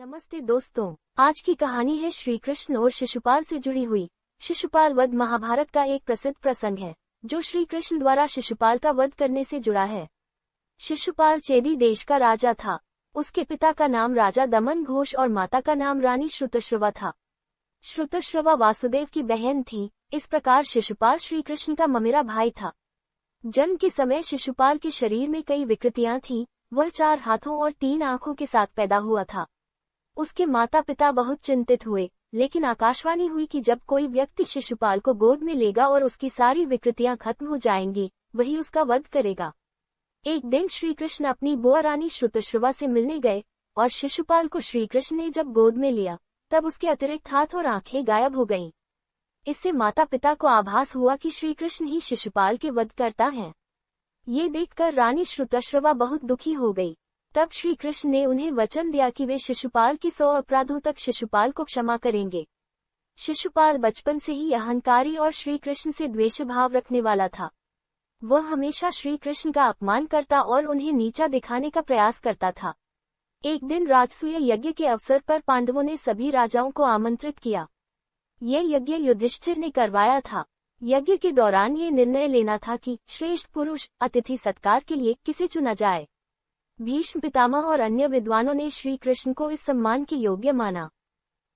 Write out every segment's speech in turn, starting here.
नमस्ते दोस्तों, आज की कहानी है श्री कृष्ण और शिशुपाल से जुड़ी हुई। शिशुपाल वध महाभारत का एक प्रसिद्ध प्रसंग है, जो श्री कृष्ण द्वारा शिशुपाल का वध करने से जुड़ा है। शिशुपाल चेदी देश का राजा था। उसके पिता का नाम राजा दमन घोष और माता का नाम रानी श्रुतश्रवा था। श्रुतश्रवा वासुदेव की बहन थी। इस प्रकार शिशुपाल श्री कृष्ण का ममेरा भाई था। जन्म के समय शिशुपाल के शरीर में कई विकृतियां थीं। वह 4 हाथों और 3 आंखों के साथ पैदा हुआ था। उसके माता पिता बहुत चिंतित हुए, लेकिन आकाशवाणी हुई कि जब कोई व्यक्ति शिशुपाल को गोद में लेगा और उसकी सारी विकृतियां खत्म हो जाएंगी, वही उसका वध करेगा। एक दिन श्री कृष्ण अपनी बुआ रानी श्रुतश्रवा से मिलने गए और शिशुपाल को श्री कृष्ण ने जब गोद में लिया, तब उसके अतिरिक्त हाथ और आंखें गायब हो गईं। इससे माता पिता को आभास हुआ कि श्री कृष्ण ही शिशुपाल के वध करता है। ये देखकर रानी श्रुतश्रवा बहुत दुखी हो गई। तब श्री कृष्ण ने उन्हें वचन दिया कि वे शिशुपाल के 100 अपराधों तक शिशुपाल को क्षमा करेंगे। शिशुपाल बचपन से ही अहंकारी और श्री कृष्ण से द्वेष भाव रखने वाला था। वह हमेशा श्री कृष्ण का अपमान करता और उन्हें नीचा दिखाने का प्रयास करता था। एक दिन राजसूय यज्ञ के अवसर पर पांडवों ने सभी राजाओं को आमंत्रित किया। यह यज्ञ युधिष्ठिर ने करवाया था। यज्ञ के दौरान ये निर्णय लेना था कि श्रेष्ठ पुरुष अतिथि सत्कार के लिए किसे चुना जाए। भीष्म पितामह और अन्य विद्वानों ने श्री कृष्ण को इस सम्मान के योग्य माना।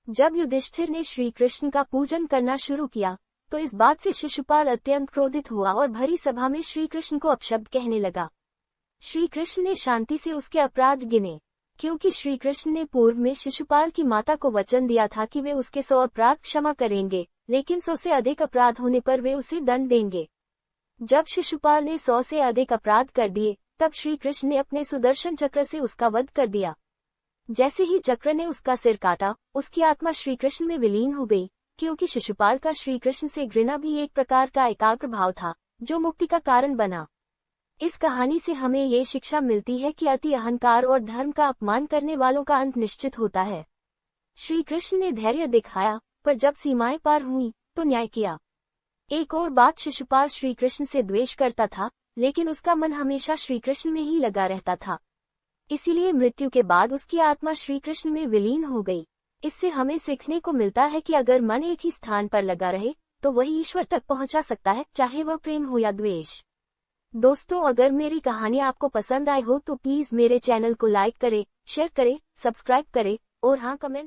जब युधिष्ठिर ने श्री कृष्ण का पूजन करना शुरू किया, तो इस बात से शिशुपाल अत्यंत क्रोधित हुआ और भरी सभा में श्री कृष्ण को अपशब्द कहने लगा। श्री कृष्ण ने शांति से उसके अपराध गिने, क्योंकि श्री कृष्ण ने पूर्व में शिशुपाल की माता को वचन दिया था कि वे उसके 100 अपराध क्षमा करेंगे, लेकिन 100 से अधिक अपराध होने पर वे उसे दंड देंगे। जब शिशुपाल ने 100 से अधिक अपराध कर दिए, तब श्री कृष्ण ने अपने सुदर्शन चक्र से उसका वध कर दिया। जैसे ही चक्र ने उसका सिर काटा, उसकी आत्मा श्री कृष्ण में विलीन हो गई, क्योंकि शिशुपाल का श्री कृष्ण से घृणा भी एक प्रकार का एकाग्र भाव था, जो मुक्ति का कारण बना। इस कहानी से हमें ये शिक्षा मिलती है कि अति अहंकार और धर्म का अपमान करने वालों का अंत निश्चित होता है। श्री कृष्ण ने धैर्य दिखाया, पर जब सीमाएं पार हुई तो न्याय किया। एक और बात, शिशुपाल श्री कृष्ण से द्वेष करता था, लेकिन उसका मन हमेशा श्री कृष्ण में ही लगा रहता था। इसीलिए मृत्यु के बाद उसकी आत्मा श्री कृष्ण में विलीन हो गई। इससे हमें सीखने को मिलता है कि अगर मन एक ही स्थान पर लगा रहे, तो वही ईश्वर तक पहुंचा सकता है, चाहे वह प्रेम हो या द्वेष। दोस्तों, अगर मेरी कहानी आपको पसंद आई हो तो प्लीज मेरे चैनल को लाइक करें, शेयर करें, सब्सक्राइब करें और हाँ, कमेंट्स